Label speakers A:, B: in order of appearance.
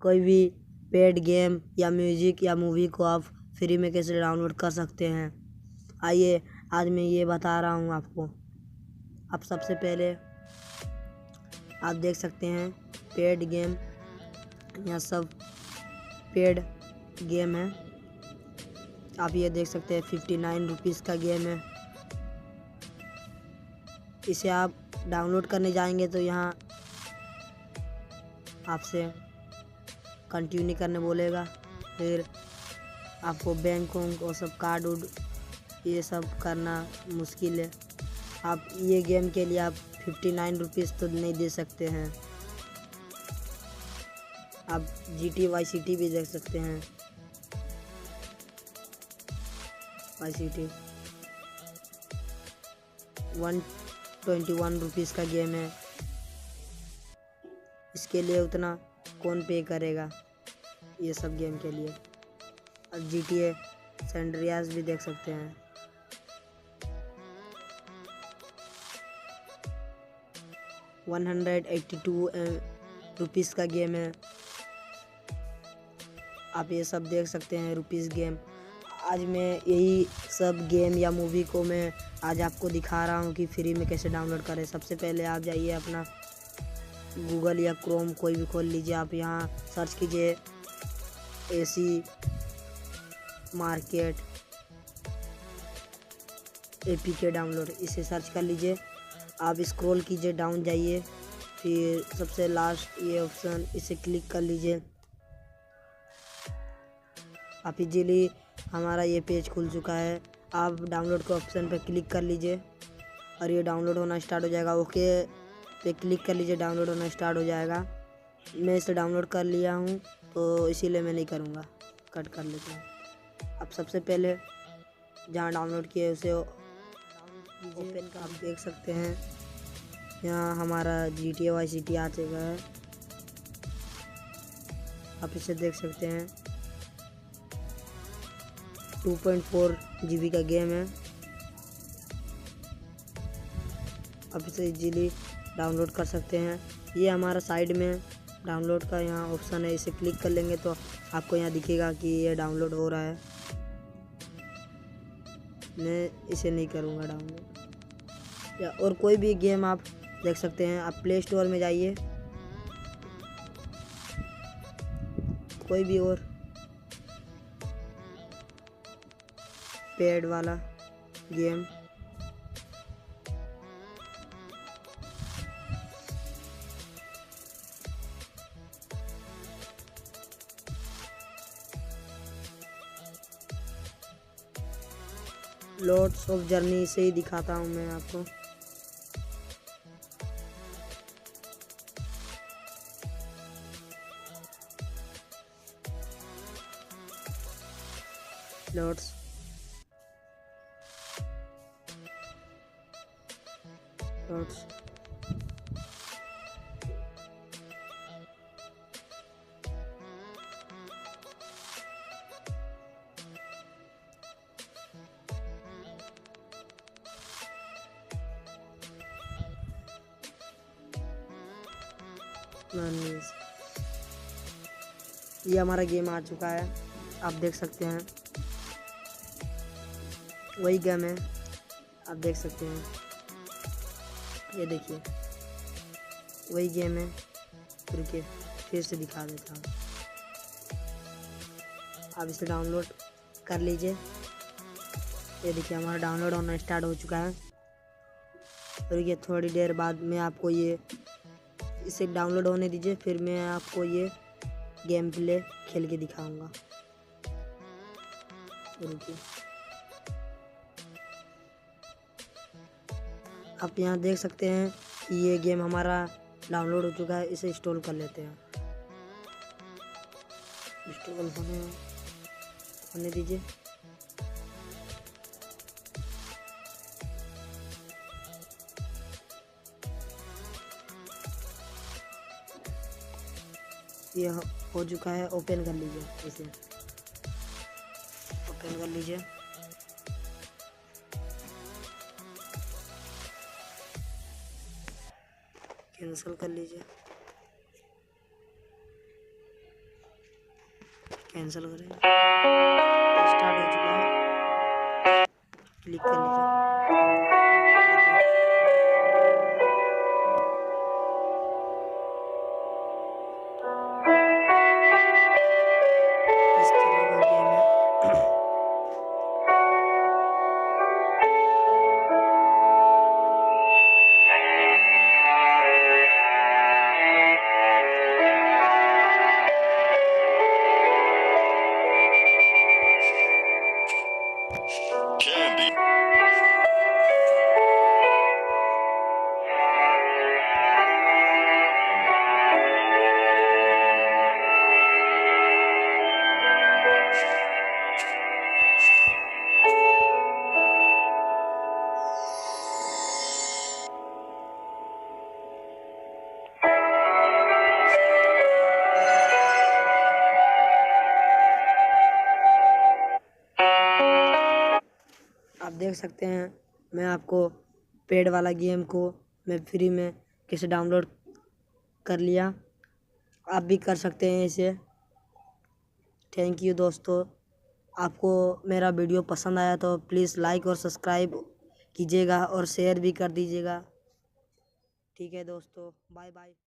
A: कोई भी paid game या म्यूजिक या मूवी को आप फ्री में कैसे डाउनलोड कर सकते हैं। आइए आज मैं ये बता रहा हूँ आपको। आप सबसे पहले आप देख सकते हैं पेड गेम, यहाँ सब पेड गेम है। आप ये देख सकते हैं 59 रुपीज़ का गेम है। इसे आप डाउनलोड करने जाएंगे तो यहाँ आपसे कंटिन्यू करने बोलेगा, फिर आपको बैंक और सब कार्ड उड ये सब करना मुश्किल है। आप ये गेम के लिए आप 59 रुपीज़ तो नहीं दे सकते हैं। आप GT वाई सिटी भी देख सकते हैं। वाई सिटी 121 रुपीज़ का गेम है। इसके लिए उतना कौन पे करेगा ये सब गेम के लिए। अब GTA सैंड्रियास भी देख सकते हैं। $182 रुपीज़ का गेम है। आप ये सब देख सकते हैं रुपीज़ गेम। आज मैं यही सब गेम या मूवी को मैं आज आपको दिखा रहा हूँ कि फ्री में कैसे डाउनलोड करें। सबसे पहले आप जाइए अपना गूगल या क्रोम कोई भी खोल लीजिए। आप यहाँ सर्च कीजिए AC मार्केट APK डाउनलोड, इसे सर्च कर लीजिए। आप स्क्रॉल कीजिए, डाउन जाइए, फिर सबसे लास्ट ये ऑप्शन इसे क्लिक कर लीजिए। आप इजीली हमारा ये पेज खुल चुका है। आप डाउनलोड के ऑप्शन पर क्लिक कर लीजिए और ये डाउनलोड होना स्टार्ट हो जाएगा। ओके पे क्लिक कर लीजिए, डाउनलोड होना स्टार्ट हो जाएगा। मैं इसे डाउनलोड कर लिया हूँ तो इसीलिए मैं नहीं करूँगा, कट कर लेता हूँ। अब सबसे पहले जहाँ डाउनलोड किए उसे ओपन कर, आप देख सकते हैं यहाँ हमारा GTA वाई सिटी आ चुका है। आप इसे देख सकते हैं 2.4 GB का गेम है। आप इसे इजीली डाउनलोड कर सकते हैं। ये हमारा साइड में डाउनलोड का यहाँ ऑप्शन है, इसे क्लिक कर लेंगे तो आपको यहाँ दिखेगा कि ये डाउनलोड हो रहा है। मैं इसे नहीं करूँगा डाउनलोड। या और कोई भी गेम आप देख सकते हैं। आप प्ले स्टोर में जाइए, कोई भी और पेड वाला गेम लॉर्ड्स ऑफ जर्नी से ही दिखाता हूँ मैं आपको। लॉर्ड्स ये हमारा गेम आ चुका है। आप देख सकते हैं वही गेम है, आप देख सकते हैं। ये देखिए वही गेम है। रुकिए फिर से दिखा देता हूँ। आप इसे डाउनलोड कर लीजिए। ये देखिए हमारा डाउनलोड होना स्टार्ट हो चुका है। रुकिए थोड़ी देर बाद मैं आपको ये इसे डाउनलोड होने दीजिए, फिर मैं आपको ये गेम प्ले खेल के दिखाऊंगा। रुकिए, आप यहाँ देख सकते हैं कि ये गेम हमारा डाउनलोड हो चुका है। इसे इंस्टॉल कर लेते हैं। इंस्टॉल होने दीजिए। ये हो चुका है। ओपन कर लीजिए, इसे ओपन कर लीजिए। कैंसिल कर लीजिए। कैंसिल करें, स्टार्ट हो चुका है, क्लिक कर लीजिए। इस तरह का गेम है। आप देख सकते हैं मैं आपको पेड वाला गेम को मैं फ्री में कैसे डाउनलोड कर लिया। आप भी कर सकते हैं इसे। थैंक यू दोस्तों। आपको मेरा वीडियो पसंद आया तो प्लीज़ लाइक और सब्सक्राइब कीजिएगा और शेयर भी कर दीजिएगा। ठीक है दोस्तों, बाय बाय।